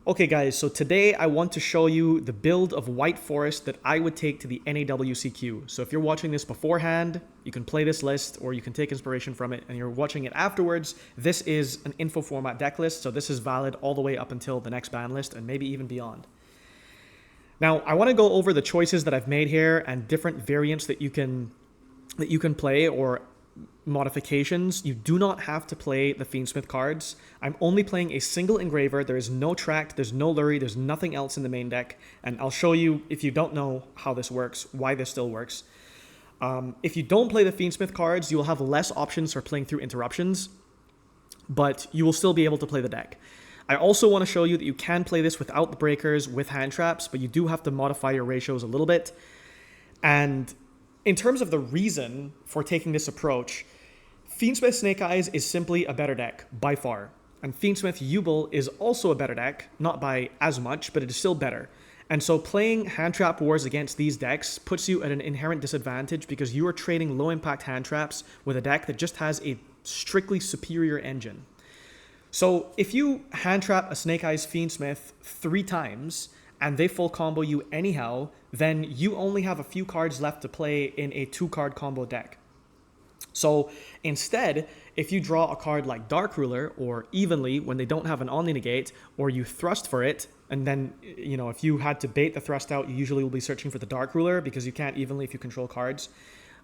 Okay guys, so today I want to show you the build of White Forest that I would take to the NAWCQ. So if you're watching this beforehand, you can play this list or you can take inspiration from it, and you're watching it afterwards, this is an info format deck list, so this is valid all the way up until the next ban list and maybe even beyond. Now, I want to go over the choices that I've made here and different variants that you can play or modifications. You do not have to play the Fiendsmith cards. I'm only playing a single Engraver. There is no Tract, there's no Lurie, there's nothing else in the main deck. And I'll show you, if you don't know how this works, why this still works. If you don't play the Fiendsmith cards, you will have less options for playing through interruptions, but you will still be able to play the deck. I also want to show you that you can play this without the breakers, with hand traps, but you do have to modify your ratios a little bit. And in terms of the reason for taking this approach, Fiendsmith Snake Eyes is simply a better deck, by far. And Fiendsmith Jubel is also a better deck, not by as much, but it is still better. And so playing hand trap wars against these decks puts you at an inherent disadvantage because you are trading low impact hand traps with a deck that just has a strictly superior engine. So if you hand trap a Snake Eyes Fiendsmith 3 times, and they full combo you anyhow, then you only have a few cards left to play in a 2-card combo deck. So instead, if you draw a card like Dark Ruler or Evenly when they don't have an Omni Negate, or you thrust for it, and then, you know, if you had to bait the thrust out, you usually will be searching for the Dark Ruler because you can't Evenly if you control cards.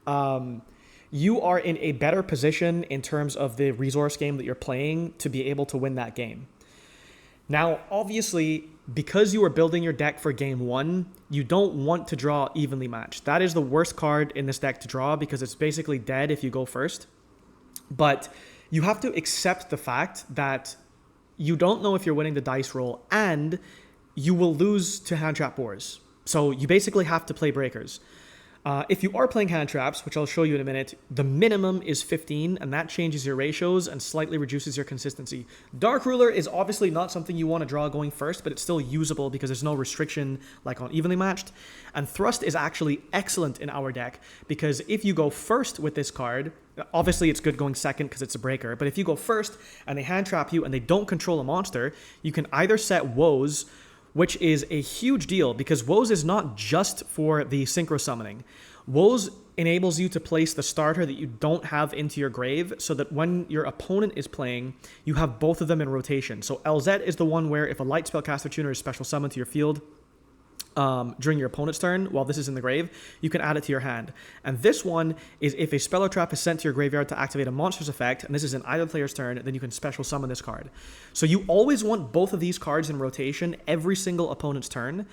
You are in a better position in terms of the resource game that you're playing to be able to win that game. Now, obviously, because you are building your deck for game 1, you don't want to draw Evenly Matched. That is the worst card in this deck to draw because it's basically dead if you go first. But you have to accept the fact that you don't know if you're winning the dice roll and you will lose to hand trap wars. So you basically have to play breakers. If you are playing hand traps, which I'll show you in a minute, the minimum is 15, and that changes your ratios and slightly reduces your consistency. Dark Ruler is obviously not something you want to draw going first, but it's still usable because there's no restriction like on Evenly Matched. And Thrust is actually excellent in our deck because if you go first with this card, obviously it's good going second because it's a breaker, but if you go first and they hand trap you and they don't control a monster, you can either set Woes, which is a huge deal because Woes is not just for the synchro summoning. Woes enables you to place the starter that you don't have into your grave so that when your opponent is playing, you have both of them in rotation. So LZ is the one where if a light spellcaster tuner is special summoned to your field during your opponent's turn, while this is in the grave, you can add it to your hand. And this one is if a spell or trap is sent to your graveyard to activate a monster's effect, and this is in either player's turn, then you can special summon this card. So you always want both of these cards in rotation every single opponent's turn,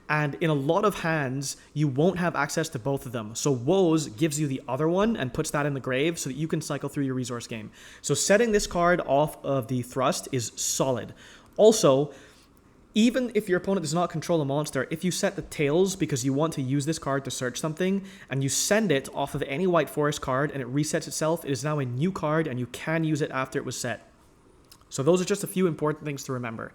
and in a lot of hands, you won't have access to both of them. So Woes gives you the other one and puts that in the grave so that you can cycle through your resource game. So setting this card off of the Thrust is solid. Also, even if your opponent does not control a monster, if you set the Tails because you want to use this card to search something, and you send it off of any White Forest card and it resets itself, it is now a new card and you can use it after it was set. So those are just a few important things to remember.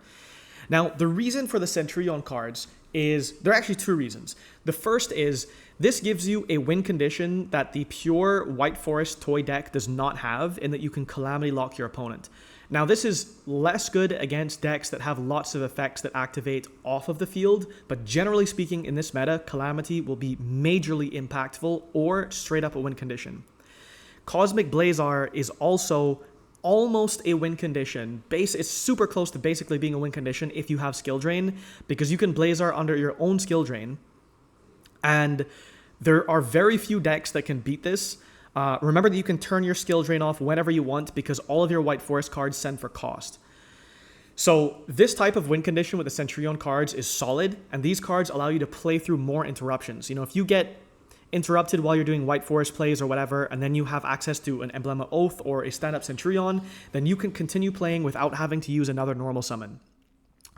Now, the reason for the Centurion cards is, there are actually 2 reasons. The first is, this gives you a win condition that the pure White Forest toy deck does not have, in that you can Calamity Lock your opponent. Now, this is less good against decks that have lots of effects that activate off of the field, but generally speaking in this meta, Calamity will be majorly impactful or straight up a win condition. Cosmic Blazar is also almost a win condition. It's super close to basically being a win condition if you have skill drain, because you can Blazar under your own skill drain, and there are very few decks that can beat this. Remember that you can turn your skill drain off whenever you want because all of your White Forest cards send for cost. So this type of win condition with the Centurion cards is solid, and these cards allow you to play through more interruptions. You know, if you get interrupted while you're doing White Forest plays or whatever, and then you have access to an Emblem of Oath or a stand-up Centurion, then you can continue playing without having to use another normal summon.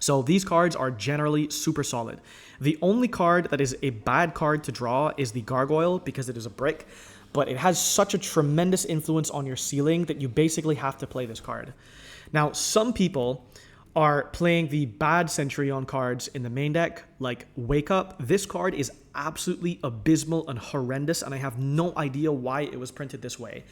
So these cards are generally super solid. The only card that is a bad card to draw is the Gargoyle because it is a brick, but it has such a tremendous influence on your ceiling that you basically have to play this card. Now, some people are playing the bad Centurion cards in the main deck, like Wake Up. This card is absolutely abysmal and horrendous, and I have no idea why it was printed this way.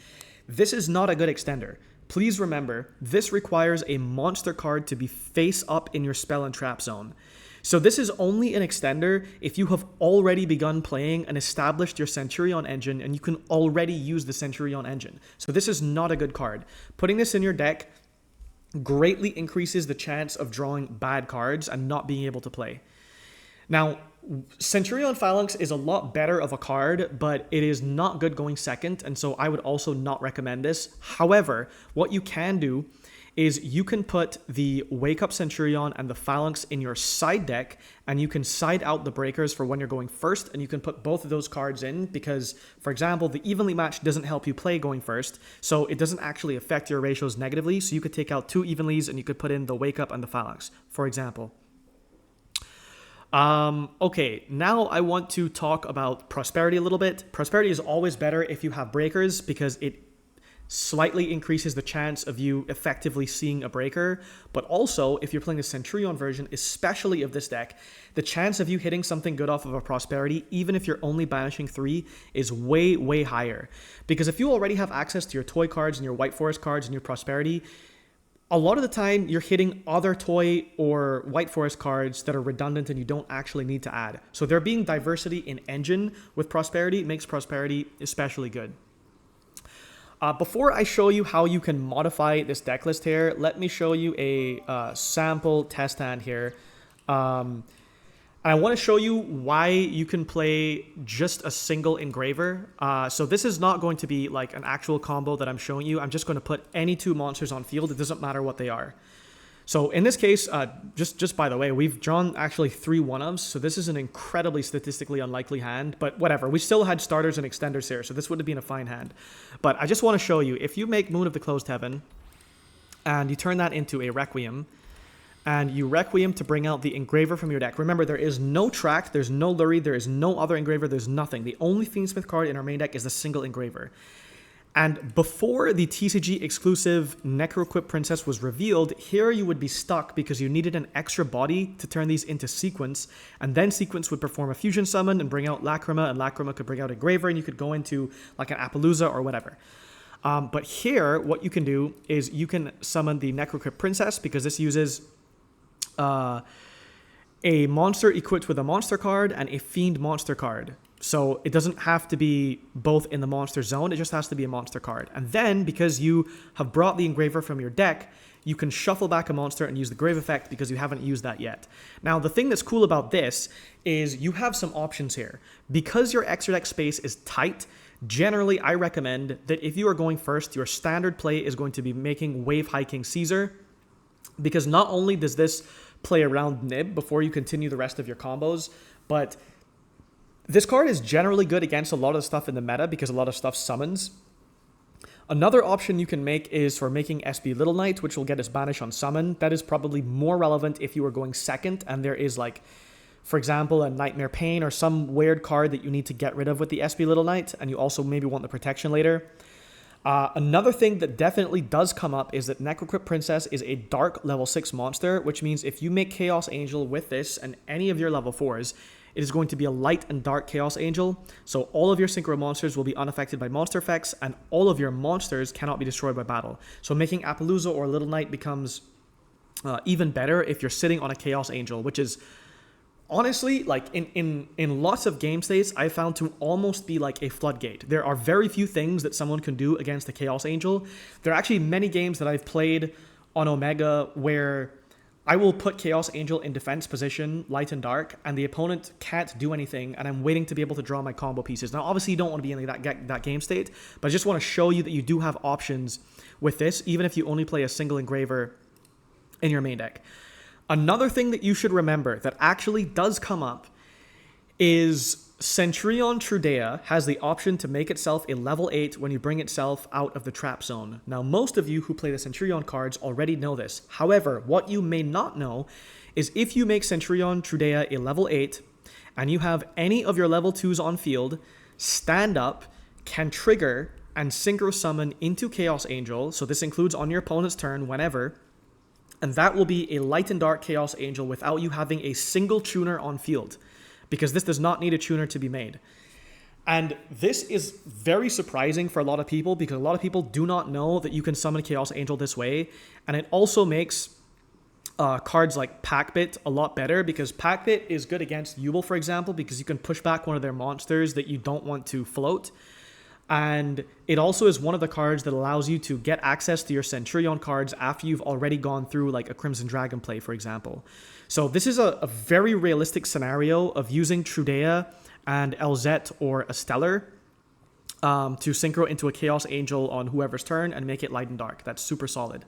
This is not a good extender. please remember, this requires a monster card to be face up in your spell and trap zone. So this is only an extender if you have already begun playing and established your Centurion engine and you can already use the Centurion engine. So this is not a good card. Putting this in your deck greatly increases the chance of drawing bad cards and not being able to play. Now, Centurion Phalanx is a lot better of a card, but it is not good going second, and so I would also not recommend this. However, what you can do is you can put the Wake Up Centurion and the Phalanx in your side deck, and you can side out the breakers for when you're going first, and you can put both of those cards in because, for example, the evenly matched doesn't help you play going first, so it doesn't actually affect your ratios negatively, so you could take out 2 evenlies and you could put in the Wake Up and the Phalanx, for example. Okay, now I want to talk about Prosperity a little bit. Prosperity is always better if you have breakers because it slightly increases the chance of you effectively seeing a breaker, but also if you're playing the Centurion version, especially of this deck, the chance of you hitting something good off of a Prosperity, even if you're only banishing 3, is way, way higher. Because if you already have access to your toy cards and your White Forest cards and your Prosperity, a lot of the time you're hitting other toy or White Forest cards that are redundant and you don't actually need to add. So there being diversity in engine with Prosperity makes Prosperity especially good. Before I show you how you can modify this deck list here, let me show you a sample test hand here. And I want to show you why you can play just a single Engraver. So this is not going to be like an actual combo that I'm showing you. I'm just going to put any 2 monsters on field. It doesn't matter what they are. So in this case, just by the way, we've drawn actually 3 one-ofs. So this is an incredibly statistically unlikely hand, but whatever. We still had starters and extenders here, so this would have been a fine hand. But I just want to show you, if you make Moon of the Closed Heaven and you turn that into a Requiem, and you Requiem to bring out the Engraver from your deck. Remember, there is no Tract, there's no Lurie, there is no other Engraver, there's nothing. The only Fiendsmith card in our main deck is the single Engraver. And before the TCG exclusive NAWCQ Princess was revealed, here you would be stuck because you needed an extra body to turn these into Sequence, and then Sequence would perform a fusion summon and bring out Lacrima, and Lacrima could bring out Engraver, and you could go into like an Appaloosa or whatever. But here, what you can do is you can summon the NAWCQ Princess because this uses a monster equipped with a monster card and a fiend monster card. So it doesn't have to be both in the monster zone, it just has to be a monster card. And then, because you have brought the Engraver from your deck, you can shuffle back a monster and use the Grave effect because you haven't used that yet. Now, the thing that's cool about this is you have some options here. Because your extra deck space is tight, generally I recommend that if you are going first, your standard play is going to be making Wave Hiking Caesar, because not only does this play around Nib before you continue the rest of your combos, but this card is generally good against a lot of the stuff in the meta because a lot of stuff summons. Another option you can make is for making SB Little Knight, which will get us Banish on summon. That is probably more relevant if you are going second and there is, like, for example, a Nightmare Pain or some weird card that you need to get rid of with the SB Little Knight, and you also maybe want the protection later. Another thing that definitely does come up is that NAWCQ Princess is a dark level 6 monster, which means if you make Chaos Angel with this and any of your level 4s, it is going to be a light and dark Chaos Angel. So all of your Synchro monsters will be unaffected by monster effects, and all of your monsters cannot be destroyed by battle. So making Appaloosa or Little Knight becomes even better if you're sitting on a Chaos Angel, which is honestly, like, in lots of game states, I found to almost be like a floodgate. There are very few things that someone can do against the Chaos Angel. There are actually many games that I've played on Omega where I will put Chaos Angel in defense position, light and dark, and the opponent can't do anything, and I'm waiting to be able to draw my combo pieces. Now, obviously, you don't want to be in that game state, but I just want to show you that you do have options with this, even if you only play a single Engraver in your main deck. Another thing that you should remember that actually does come up is Centurion Trudea has the option to make itself a level 8 when you bring itself out of the trap zone. Now, most of you who play the Centurion cards already know this. However, what you may not know is if you make Centurion Trudea a level 8 and you have any of your level 2s on field, stand up, can trigger and synchro summon into Chaos Angel. So this includes on your opponent's turn whenever. And that will be a light and dark Chaos Angel without you having a single tuner on field, because this does not need a tuner to be made. And this is very surprising for a lot of people because a lot of people do not know that you can summon Chaos Angel this way. And it also makes cards like Packbit a lot better because Packbit is good against Yubel, for example, because you can push back one of their monsters that you don't want to float. And it also is one of the cards that allows you to get access to your Centurion cards after you've already gone through like a Crimson Dragon play, for example. So this is a very realistic scenario of using Trudea and Elzet or a Stellar to synchro into a Chaos Angel on whoever's turn and make it light and dark. That's super solid.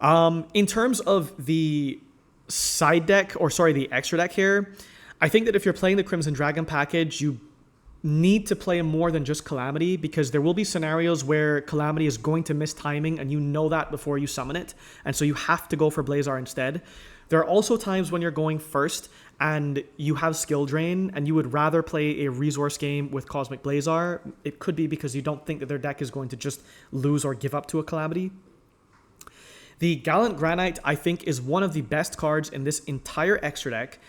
In terms of the side deck, or sorry, the extra deck here, I think that if you're playing the Crimson Dragon package, you need to play more than just Calamity because there will be scenarios where Calamity is going to miss timing and you know that before you summon it. And so you have to go for Blazar instead. There are also times when you're going first and you have skill drain and you would rather play a resource game with Cosmic Blazar. It could be because you don't think that their deck is going to just lose or give up to a Calamity. The Gallant Granite, I think, is one of the best cards in this entire extra deck,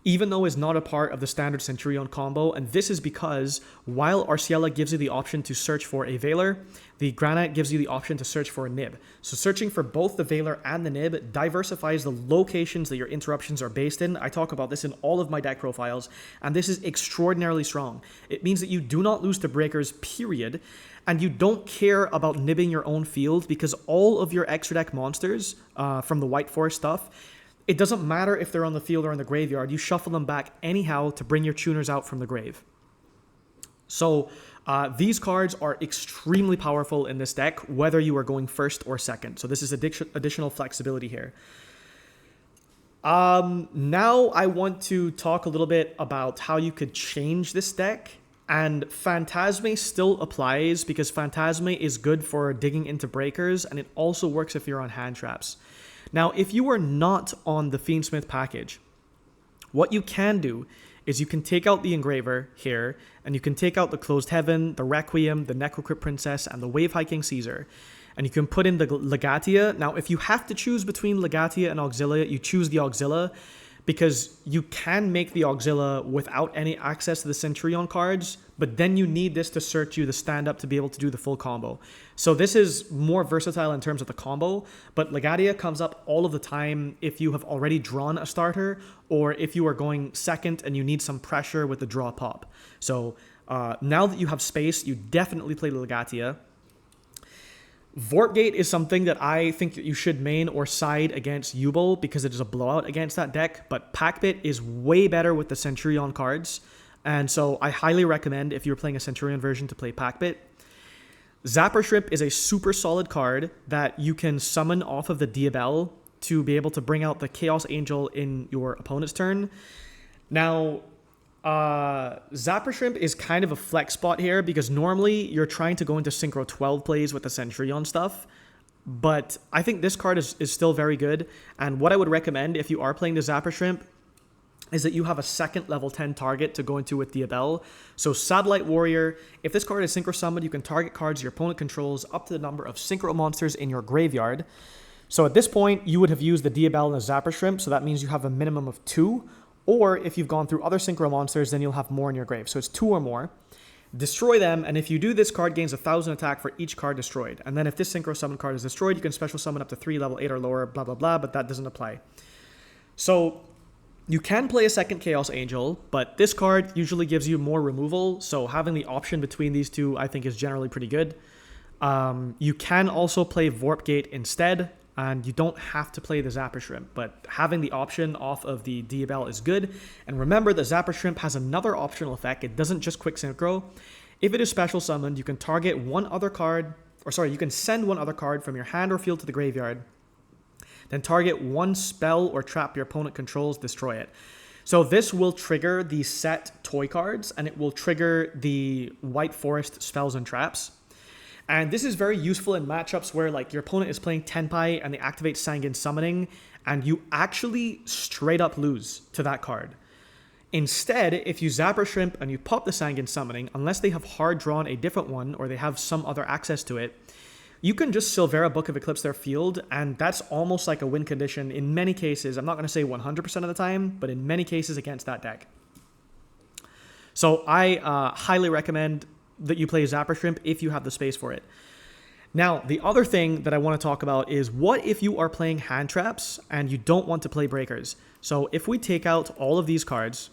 even though it's not a part of the standard Centurion combo, and this is because while Arciela gives you the option to search for a Veiler, the Granite gives you the option to search for a Nib. So searching for both the Veiler and the Nib diversifies the locations that your interruptions are based in. I talk about this in all of my deck profiles, and this is extraordinarily strong. It means that you do not lose to breakers, period, and you don't care about nibbing your own field because all of your extra deck monsters from the White Forest stuff, it doesn't matter if they're on the field or in the graveyard. You shuffle them back anyhow to bring your tuners out from the grave. So these cards are extremely powerful in this deck, whether you are going first or second. So this is additional flexibility here. Now I want to talk a little bit about how you could change this deck. And Phantasme still applies because Phantasme is good for digging into breakers, and it also works if you're on hand traps. Now, if you are not on the Fiendsmith package, what you can do is you can take out the Engraver here, and you can take out the Closed Heaven, the Requiem, the Necrocrypt Princess, and the Wave Hiking Caesar. And you can put in the Legatia. Now, if you have to choose between Legatia and Auxilia, you choose the Auxilia, because you can make the Auxilia without any access to the Centurion cards, but then you need this to search you the stand-up to be able to do the full combo. So this is more versatile in terms of the combo, but Legatia comes up all of the time if you have already drawn a starter, or if you are going second and you need some pressure with the draw pop. So now that you have space, you definitely play the Legatia. Vorpgate is something that I think that you should main or side against Yubel because it is a blowout against that deck, but Packbit is way better with the Centurion cards, and so I highly recommend if you're playing a Centurion version to play Packbit. Zapper Shrimp is a super solid card that you can summon off of the Diabel to be able to bring out the Chaos Angel in your opponent's turn. Now, Zapper Shrimp is kind of a flex spot here because normally you're trying to go into Synchro 12 plays with the Centurion stuff, but I think this card is still very good, and what I would recommend if you are playing the Zapper Shrimp is that you have a second level 10 target to go into with Diabel. So Satellite Warrior, if this card is Synchro Summoned, you can target cards your opponent controls up to the number of Synchro monsters in your graveyard. So at this point, you would have used the Diabel and the Zapper Shrimp, so that means you have a minimum of 2, or if you've gone through other Synchro monsters, then you'll have more in your grave. So it's 2 or more. Destroy them, and if you do, this card gains 1,000 attack for each card destroyed. And then if this Synchro Summon card is destroyed, you can special summon up to 3 level 8 or lower, blah, blah, blah, but that doesn't apply. So you can play a second Chaos Angel, but this card usually gives you more removal, so having the option between these two I think is generally pretty good. You can also play Vorpgate instead, and you don't have to play the Zapper Shrimp, but having the option off of the Diabel is good. And remember, the Zapper Shrimp has another optional effect. It doesn't just quick synchro. If it is special summoned, you can target one other card, you can send one other card from your hand or field to the graveyard, then target one spell or trap your opponent controls, destroy it. So this will trigger the set toy cards, and it will trigger the White Forest spells and traps. And this is very useful in matchups where like your opponent is playing Tenpai and they activate Sanguine Summoning, and you actually straight up lose to that card. Instead, if you Zapper Shrimp and you pop the Sanguine Summoning, unless they have hard drawn a different one or they have some other access to it, you can just Silvera Book of Eclipse their field, and that's almost like a win condition in many cases. I'm not going to say 100% of the time, but in many cases against that deck. So I highly recommend that you play Zapper Shrimp if you have the space for it. Now, the other thing that I want to talk about is what if you are playing hand traps and you don't want to play breakers? So if we take out all of these cards,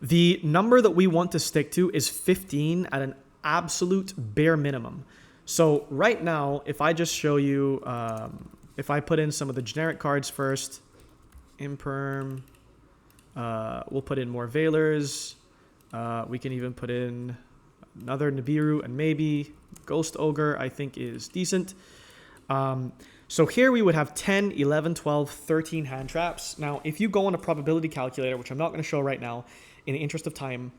the number that we want to stick to is 15 at an absolute bare minimum. So right now, if I just show you, if I put in some of the generic cards first, Imperm, we'll put in more Veilers. We can even put in another Nibiru, and maybe Ghost Ogre, I think, is decent. So here we would have 10, 11, 12, 13 hand traps. Now, if you go on a probability calculator, which I'm not going to show right now in the interest of time,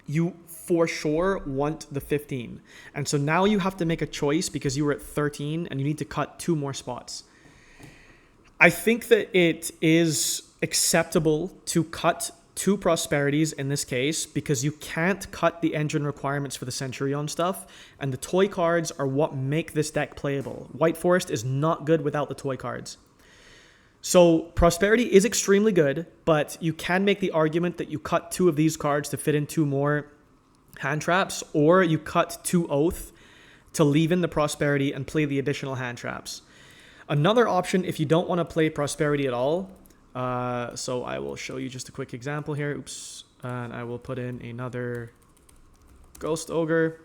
you for sure want the 15. And so now you have to make a choice because you were at 13 and you need to cut 2 more spots. I think that it is acceptable to cut 2 prosperities in this case because you can't cut the engine requirements for the Centurion stuff, and the toy cards are what make this deck playable. White Forest is not good without the toy cards. So prosperity is extremely good, but you can make the argument that you cut 2 of these cards to fit in 2 more hand traps, or you cut 2 oath to leave in the prosperity and play the additional hand traps. Another option, if you don't want to play prosperity at all, so I will show you just a quick example here. Oops. And I will put in another Ghost Ogre,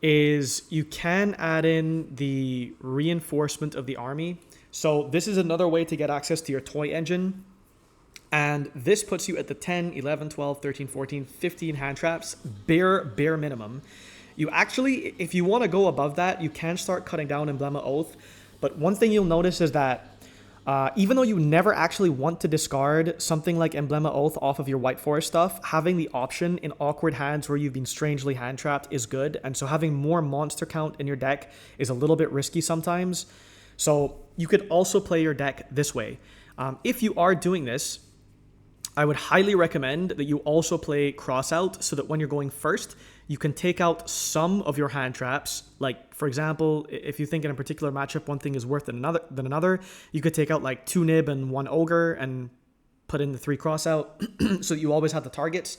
is you can add in the reinforcement of the army. So this is another way to get access to your toy engine. And this puts you at the 10, 11, 12, 13, 14, 15 hand traps, bare minimum. You actually, if you want to go above that, you can start cutting down Emblema Oath. But one thing you'll notice is that even though you never actually want to discard something like Emblema Oath off of your White Forest stuff, having the option in awkward hands where you've been strangely hand trapped is good. And so having more monster count in your deck is a little bit risky sometimes. So you could also play your deck this way. If you are doing this, I would highly recommend that you also play Crossout so that when you're going first, you can take out some of your hand traps. Like, for example, if you think in a particular matchup one thing is worth than another, you could take out like 2 Nib and 1 Ogre and put in the 3 Crossout so that you always have the targets.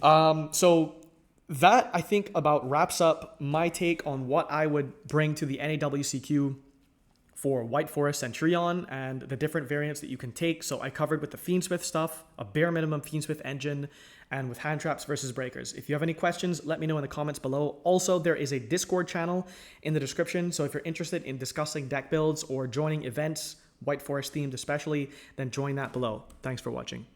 So that, I think, about wraps up my take on what I would bring to the NAWCQ for White Forest Centurion and the different variants that you can take. So I covered with the Fiendsmith stuff, a bare minimum Fiendsmith engine, and with hand traps versus breakers. If you have any questions, let me know in the comments below. Also, there is a Discord channel in the description. So if you're interested in discussing deck builds or joining events, White Forest themed especially, then join that below. Thanks for watching.